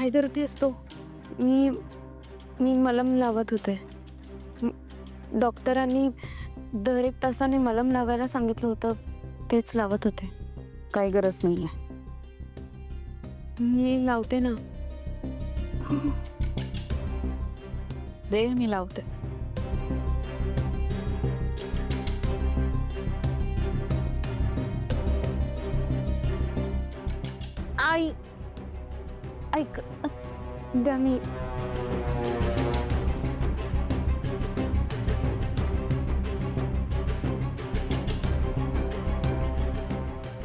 काय करतेस तो? मी मी मलम लावत होते. डॉक्टरांनी दर 1 तासाने मलम लावायला सांगितलं होतं, तेच लावत होते. काही गरज नाहीये. मी लावते ना. दे, मी लावते. आई ऐक, द्या मी.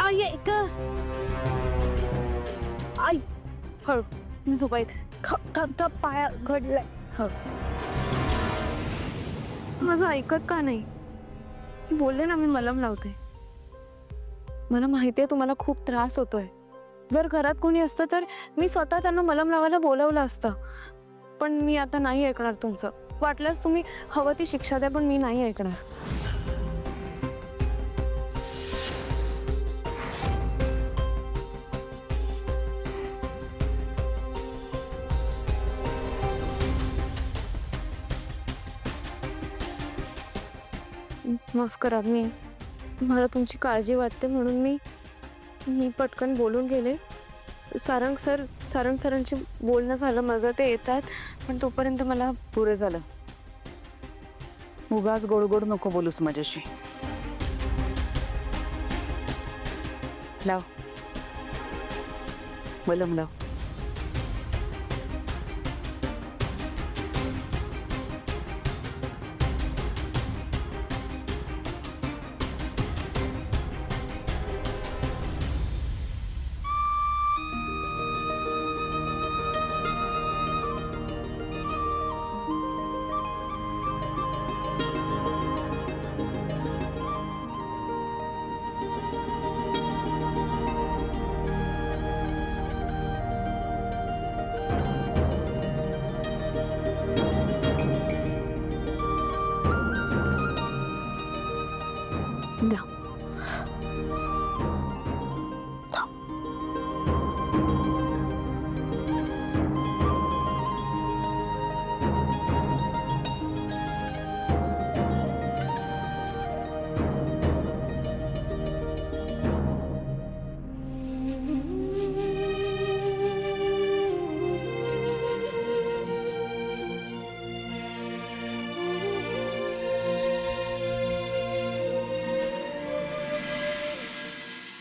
आई ऐक. आई हळू, मी झोपायत. पाया घडलाय. माझं ऐकत का नाही? बोलले ना मी मलम लावते. मला माहिती आहे तुम्हाला खूप त्रास होतोय. जर घरात कोणी असतं तर मी स्वतः त्यांना मलम लावायला बोलवलं असतं. पण मी आता नाही ऐकणार तुमचं. वाटल्यास तुम्ही हवं ती शिक्षा द्या, पण मी नाही ऐकणार. माफ करा, मला तुमची काळजी वाटते म्हणून मी पटकन बोलून गेले. सारंग सरांची बोलणं झालं माझं, ते येत आहेत, पण तोपर्यंत मला. पुरे झालं. उगाच गोड गोड नको बोलूस माझ्याशी. लाव मलम लाव. द्या.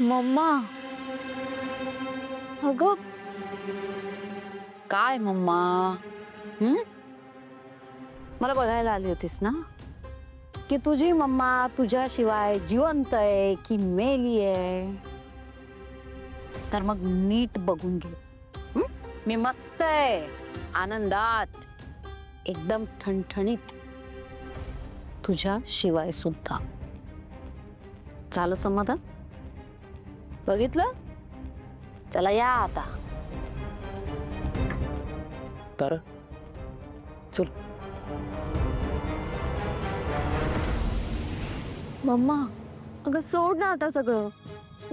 मम्मा. अगं काय मम्मा? मला बघायला आली होतीस ना की तुझी मम्मा तुझ्याशिवाय जिवंत आहे की मेली आहे? तर मग नीट बघून घे. मी मस्त आहे, आनंदात, एकदम ठणठणीत, तुझ्या शिवाय सुद्धा. झालं समाधान? बघितलं? चला या आता. तर चल. मम्मा, अगं सोड ना आता सगळं.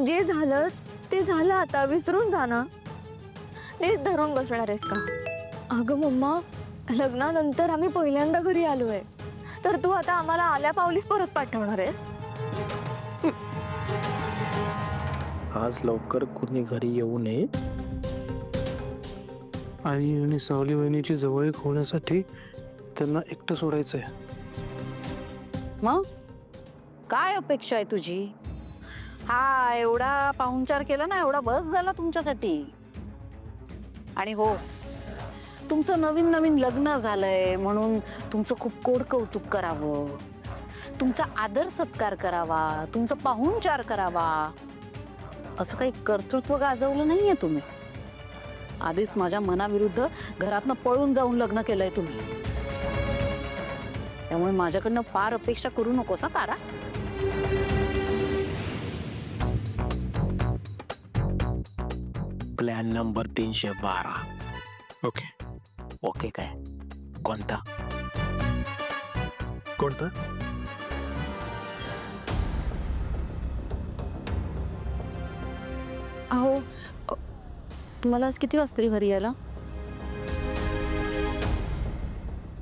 जे झालं ते झालं, आता विसरून जा ना. तेच धरून बसणार आहेस का? अगं मम्मा, लग्नानंतर आम्ही पहिल्यांदा घरी आलोय, तर तू आता आम्हाला आल्या पावलीच परत पाठवणार आहेस? आज लवकर कुणी घरी येऊ नये. आई आणि सावली वहिनीची जवळीक होण्यासाठी त्यांना एकटं सोडायचंय. मग काय अपेक्षा आहे तुझी? हा एवढा पाहुणचार केला ना, एवढा बस झाला तुमच्यासाठी. आणि हो, तुमचं नवीन नवीन लग्न झालंय म्हणून तुमचं खूप कोड कौतुक करावं, तुमचा आदर सत्कार करावा, तुमचा पाहुणचार करावा, असं काही कर्तृत्व गाजवलं नाहीये तुम्ही. आधीच माझ्या मनाविरुद्ध घरातनं पळून जाऊन लग्न केलंय तुम्ही. त्यामुळे माझ्याकडनं फार अपेक्षा करू नकोस हा Tara. Plan number 312. Okay okay. काय कोणता? कोणता? अहो, तुम्हाला आज किती वाजता घरी यायला?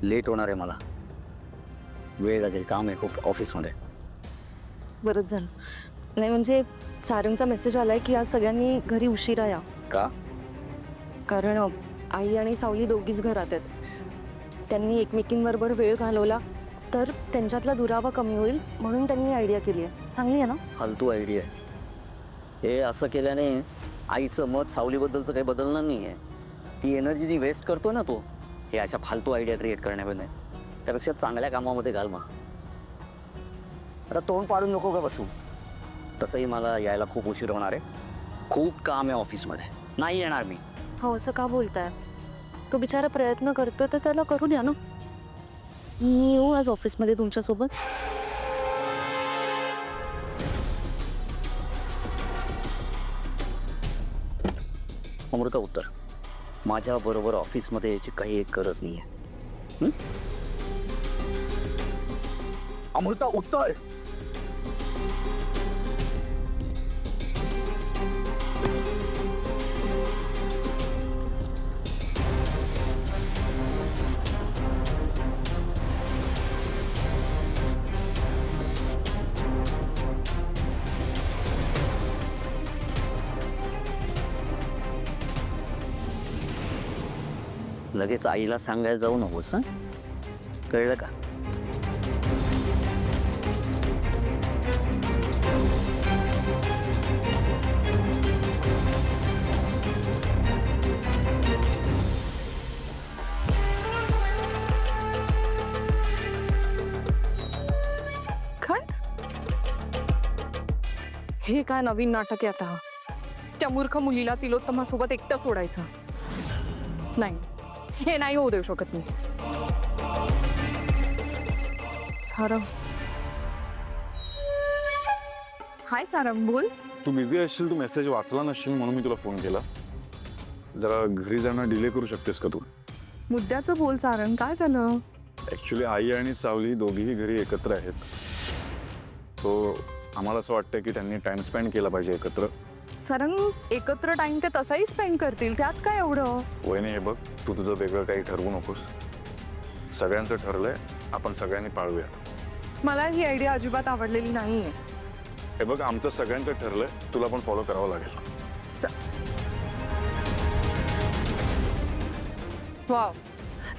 लेट होणार आहे मला. वेळ लागेल, काम आहे खूप ऑफिसमध्ये. बरंच झालं. नाही म्हणजे सारंगचा मेसेज आलाय की आज सगळ्यांनी घरी उशिरा या. का? कारण आई आणि सावली दोघीच घरात आहेत. त्यांनी एकमेकींबरोबर वेळ घालवला तर त्यांच्यातला दुरावा कमी होईल म्हणून त्यांनी आयडिया केली आहे. चांगली आहे ना? फालतू आयडिया आहे. हे असं केल्याने आईचं मत सावलीबद्दलचं काही बदलणार नाही आहे. ती एनर्जी जी वेस्ट करतो ना तो, हे अशा फालतू आयडिया क्रिएट करण्यामध्ये, त्यापेक्षा चांगल्या कामामध्ये घाल मग. आता तोंड पाडून नको का बसू. तसंही मला यायला खूप उशीर होणार आहे. खूप काम आहे ऑफिसमध्ये, नाही येणार मी. हो, असं का बोलताय? तो बिचारा प्रयत्न करतो तर त्याला करू द्या ना. मी येऊ आज ऑफिसमध्ये तुमच्यासोबत? अमृता उत्तर, माझ्याबरोबर ऑफिसमध्ये यायची काही एक गरज नाही आहे. अमृता उत्तर. लगेच आईला सांगायला जाऊ नकोस, हं? कळलं का? हे काय नवीन नाटक आहे आता? त्या मूर्ख मुलीला तिलोत्तमासोबत एकटं सोडायचं नाही. हे नाही होऊ देऊ शकत मी. सारंग. हाय सारंग, बोल. तू बिझी असशील, तू मेसेज वाचला नसशील म्हणून मी तुला फोन केला. जरा घरी जाणं डिले करू शकतेस का तू? मुद्द्याचं बोल सारंग, काय झालं? ॲक्च्युली आई आणि सावली दोघीही घरी एकत्र आहेत. तो आम्हाला असं वाटतं की त्यांनी टाइम स्पेंड केला पाहिजे एकत्र. सारंग, एकत्र टाइम ते तसाही स्पेंड करतील, त्यात काय एवढं? वहिनी हे बघ, तू तुझं वेगळं काही ठरवू नकोस. सगळ्यांचं ठरलंय, आपण सगळ्यांनी पाळूयात. मला ही आयडिया अजिबात आवडलेली नाहीये. हे बघ, आमचं सगळ्यांचं ठरलंय, तुला पण फॉलो करावं लागेल. वाव,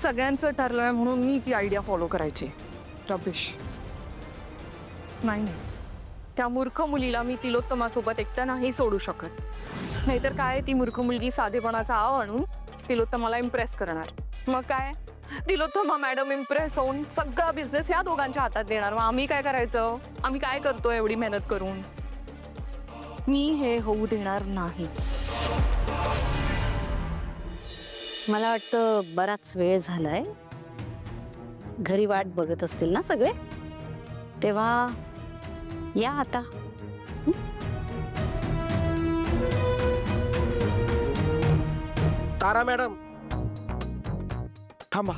सगळ्यांचं ठरलंय म्हणून मी ती आयडिया फॉलो करायची? रबिश. नाही, त्या मूर्ख मुलीला मी तिलोत्तमासोबत एकटं नाही सोडू शकत. नाहीतर काय, ती मूर्ख मुलगी साधेपणाचा आव आणून तिलोत्तमाला इम्प्रेस करणार. मग काय, तिलोत्तमा मॅडम इम्प्रेस होऊन सगळा बिझनेस ह्या दोघांच्या हातात देणार. मग आम्ही काय करायचं? आम्ही काय करतोय एवढी मेहनत करून? मी हे होऊ देणार नाही. मला वाटतं बराच वेळ झालाय. घरी वाट बघत असतील ना सगळे, तेव्हा या आता. तारा मॅडम थांबा.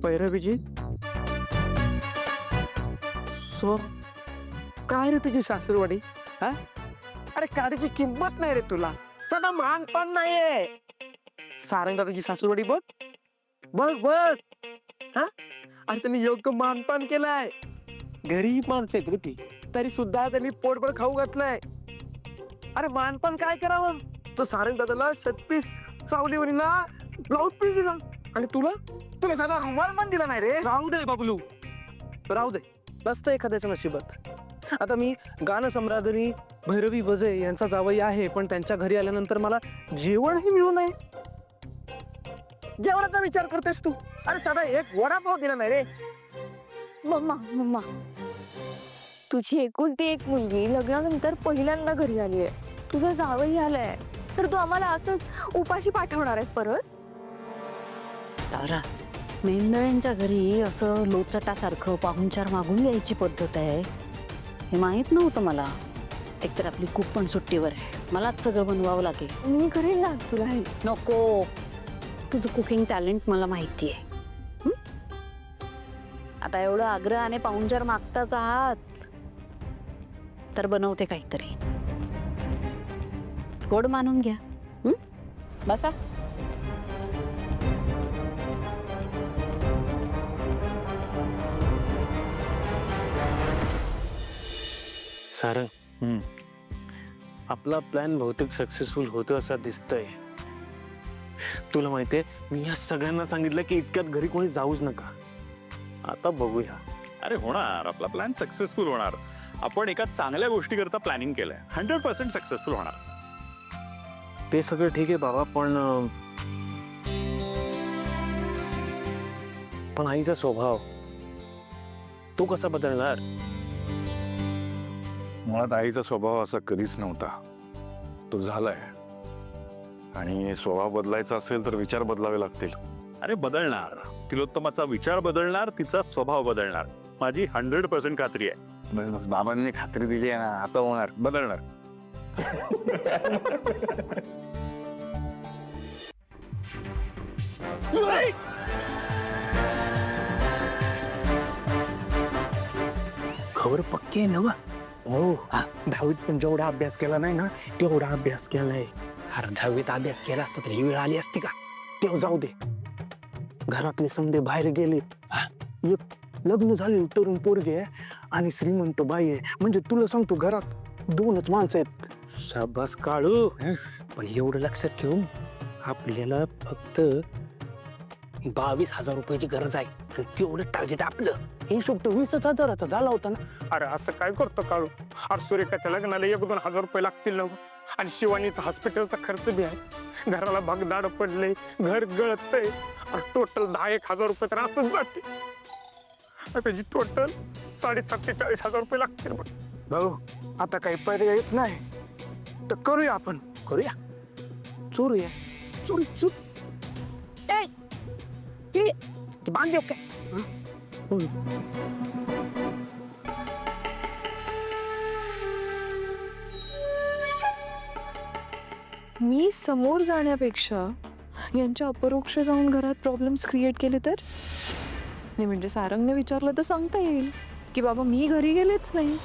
पैरवीजी, सो काय रे तुझी सासूरवाडी? हा, अरे काडीची किंमत नाही रे तुला, सदा मान पण नाहीये. सारंगा तुझी सासूरवाडी बघ बघ बघ. हा, अरे त्यांनी योग्य मानपान केलाय. गरीब माणसं आहेत रे ती, तरी सुद्धा त्यांनी पोटभर खाऊ घातलंय. अरे मानपान काय करावं? तो सारंग दादाला शतपीस, सावलीवरीला ब्लाऊज पीस दिला, आणि तुला तुला साधा रुमाल पण दिला नाही रे. राहू दे बाबलू, राहू दे. नसतं एखाद्याच्या नशिबात. आता मी गाणं सम्राज्ञी भैरवी वजे यांचा जावई आहे, पण त्यांच्या घरी आल्यानंतर मला जेवणही मिळू नये. जेवणाचा विचार करतेस तू? अरे साधा एक वडापाव दिला नाही रे. मम्मा मम्मा, तुझी एकुलती एक मुलगी लग्नानंतर पहिल्यांदा घरी आली आहे. तुझा जावई आलाय तर तू आम्हाला असंच उपाशी पाठवणार आहेस परत? तारा, मेंदळ्यांच्या घरी असं लोचटासारखं पाहुणचार मागून यायची पद्धत आहे हे माहीत नव्हतं मला. एकतर आपली कुक पण सुट्टीवर आहे, मलाच सगळं बनवावं लागेल. मी करेन ना तुला हे. नको, तुझं कुकिंग टॅलेंट मला माहिती आहे. आता एवढं आग्रहाने पाहुणचार मागताच आहात तर बनवते काहीतरी. गोड मानून घ्या. बसा. सारंग, आपला प्लॅन बहुतेक सक्सेसफुल होतो असं दिसतंय. तुला माहितीये, मी या सगळ्यांना सांगितलं की इतक्यात घरी कोणी जाऊच नका. आता बघूया. अरे होणार, आपला प्लॅन सक्सेसफुल होणार. आपण एका चांगल्या गोष्टी करता प्लॅनिंग केलंय. 100% सक्सेसफुल होणार. ते सगळं ठीक आहे बाबा, पण आईचा स्वभाव तो कसा बदलणार? मुळात आईचा स्वभाव असा कधीच नव्हता, तो झालाय. आणि स्वभाव बदलायचा असेल तर विचार बदलावे लागतील. अरे बदलणार, तिलोत्तमाचा विचार बदलणार, तिचा स्वभाव बदलणार, माझी 100% खात्री आहे. बस बस, बाबांनी खात्री दिली आहे ना, आता होणार, बदलणार. खबर पक्की आहे ना वा? हो. दहावीत पण जेवढा अभ्यास केला नाही ना तेवढा अभ्यास केलाय. अरे 10वीत अभ्यास केला असता तर ही वेळ आली असती का? तेव्हा जाऊ दे. घरातले समजे बाहेर गेलेत. एक लग्न झालेलं तरुण पोरगे आहे आणि श्रीमंत बाई आहे. म्हणजे तुला सांगतो घरात 2च माणसं आहेत. शाबास काळू. पण एवढं लक्षात ठेवून आपल्याला फक्त 22,000 रुपयाची गरज आहे. तर तेवढं टार्गेट आपलं. हे शेवट 20,000चा झाला होता ना. अरे असं काय करतो काळू? अरे सुरेखाच्या लग्नाला 1-2 हजार रुपये लागतील ना. आणि शिवानीचा हॉस्पिटलचा खर्च बी आहे. घराला भगदाड पडले, घर गळतय. टोटल 10-1 हजार रुपये तर असंच जाते. त्याची टोटल 47,000 रुपये लागतील. भाऊ आता काही पर्यायच नाही तर करूया आपण. करूया, चोरूया. चोरी चोर बांध काय. मी समोर जाण्यापेक्षा यांच्या अपरोक्ष जाऊन घरात प्रॉब्लेम्स क्रिएट केले तर नाही, म्हणजे सारंगने विचारलं तर सांगता येईल की बाबा मी घरी गेलेच नाही.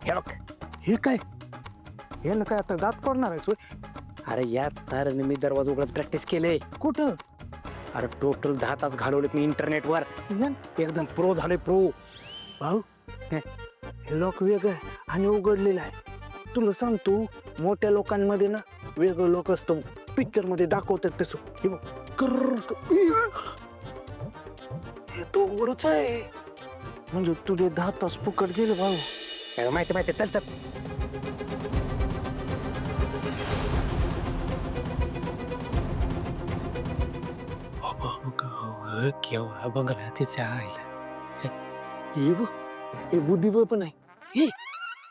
हे बघ, हे काय? हे ना काय आता दात पडणार आहे सोय? अरे याच ताराने मी दरवाजा उघडच प्रॅक्टिस केले. कुठं? अरे टोटल 10 तास घालवलेत मी इंटरनेटवर. एकदम प्रो झाले, प्रो. भाऊ हे लोक वेगळं आणि उघडलेलं आहे. तुला सांगतो मोठ्या लोकांमध्ये ना वेगळं लोक असतं. पिक्चर मध्ये दाखवतात तसं. हे बघ, हे तो उघडच आहे. म्हणजे तुझे 10 तास फुकट गेले भाऊ. माहिती चल चल. केव्हा बघला तिच्या आईला. हे बुद्धिबळ पण आहे.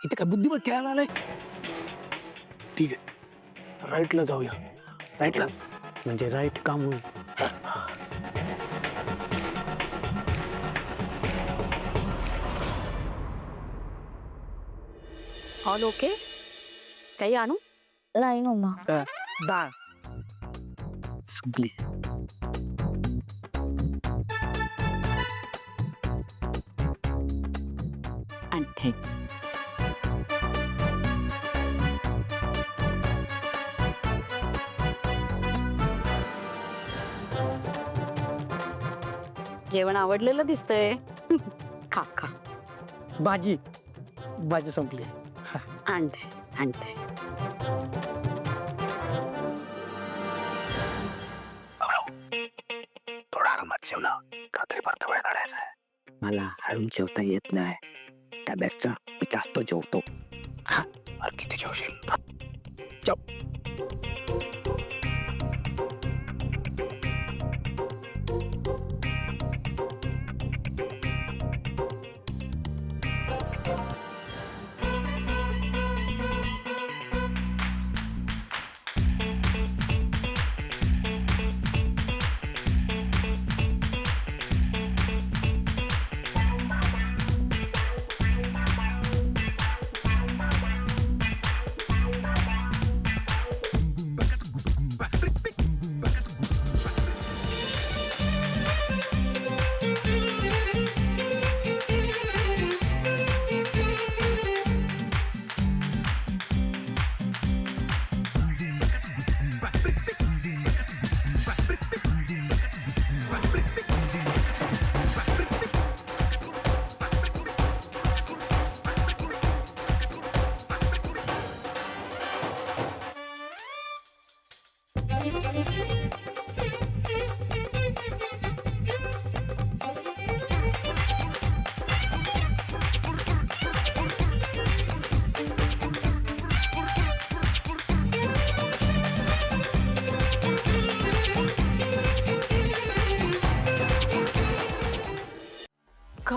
इथे काय बुद्धिबळ खेळायला आलाय? ठीक आहे, राईटला जाऊया. राईटला म्हणजे राईट काम होईल. All okay? काही आणू? नाही मम्मा. डाळ संपली. आणते. जेवण आवडलेलं दिसतंय. खा खा. भाजी संपली. आणते आणते. थोडा आरामात जेव ना, रात्री परत वेळ काढायचा आहे. मला हळून जेवता येत नाही. त्या बॅगचा मी जास्त जेवतो. हा, अरे किती जेवशील? जेव.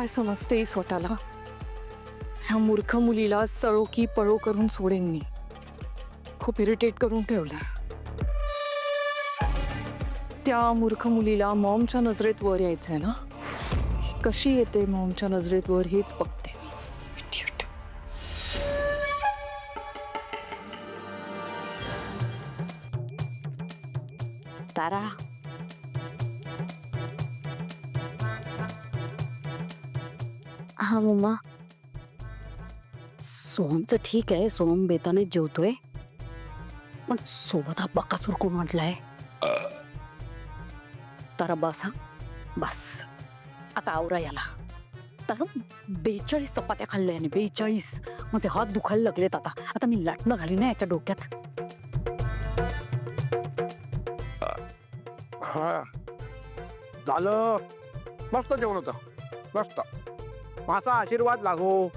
काय समजते स्वतःला? ह्या मूर्ख मुलीला सळो की पळो करून सोडेन मी. खूप इरिटेट करून ठेवलं. त्या मूर्ख मुलीला मॉमच्या नजरेत वर यायचंय ना. कशी येते मॉमच्या नजरेत वर हेच बघते मी. Idiot. तारा, हा मम्मा. सोहमचं ठीक आहे, सोहम बेताने जेवतोय, पण सोबत हा बकासूर कोण म्हटलाय? तारा बस हा, बस. आता आवरा याला. तारा 42 चपात्या खाल्ल्या आणि 42 माझे हात दुखायला लागलेत. आता मी लाटणं घाली ना याच्या डोक्यात. हा झालं. मस्त जेवण होतं, मस्त. माझा आशीर्वाद लागो.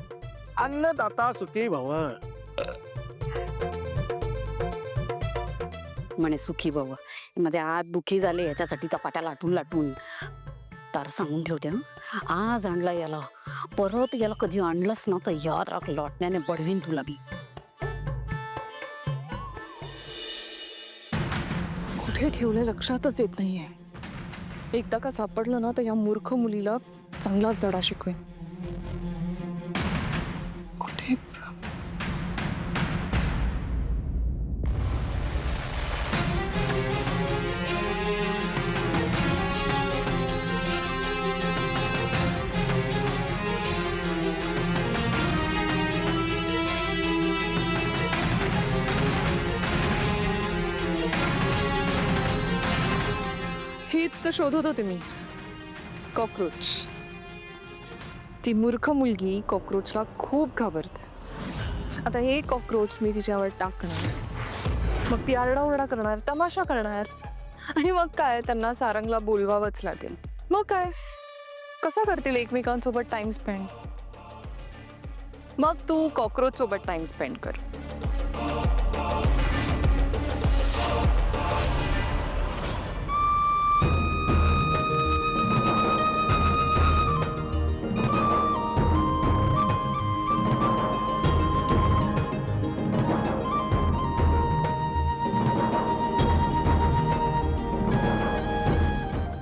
अन्नदाता सुखी भव. म्हणे सुखी बाबा, माझे हात दुखी झाले याच्यासाठी चपात्या लाटून लाटून. तारा सांगून ठेवते ना, आज आणला याला, परत याला कधी आणलंच ना तर याद राख, लोटण्याने बढवीन तुला मी. कुठे ठेवलं लक्षातच येत नाहीये. एकदा का सापडलं ना तर या मूर्ख मुलीला चांगलाच धडा शिकवेन. कुठे? हीच तर शोधत होते मी. कॉकरोच. ती मूर्ख मुलगी कॉकरोचला खूप घाबरते. आता हे कॉकरोच मी तिच्यावर टाकणार, मग ती आरडाओरडा करणार, तमाशा करणार, आणि मग काय त्यांना सारंगला बोलवावंच लागेल. मग काय, कसा करतील एकमेकांसोबत टाइम स्पेंड? मग तू कॉकरोच सोबत टाइम स्पेंड कर.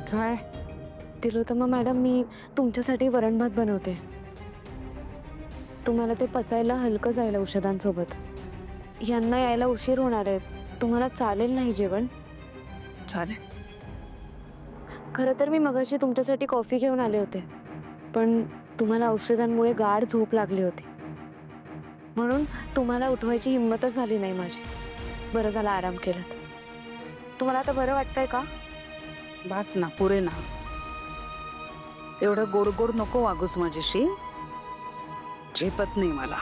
काय? तिलोत्तमा मॅडम, मी तुमच्यासाठी वरण भात बनवते. तुम्हाला ते पचायला हलकं जाईल औषधांसोबत. यांना यायला उशीर होणार आहे. तुम्हाला चालेल नाही जेवण? चालेल. खरं तर मी मगाशी तुमच्यासाठी कॉफी घेऊन आले होते, पण तुम्हाला औषधांमुळे गाढ झोप लागली होती, म्हणून तुम्हाला उठवायची हिंमतच झाली नाही माझी. बरं झालं आराम केलात. तुम्हाला आता बरं वाटतंय का? बस ना, पुरे ना. एवढं गोड गोड नको वागूस माझ्याशी. झेपत नाही मला.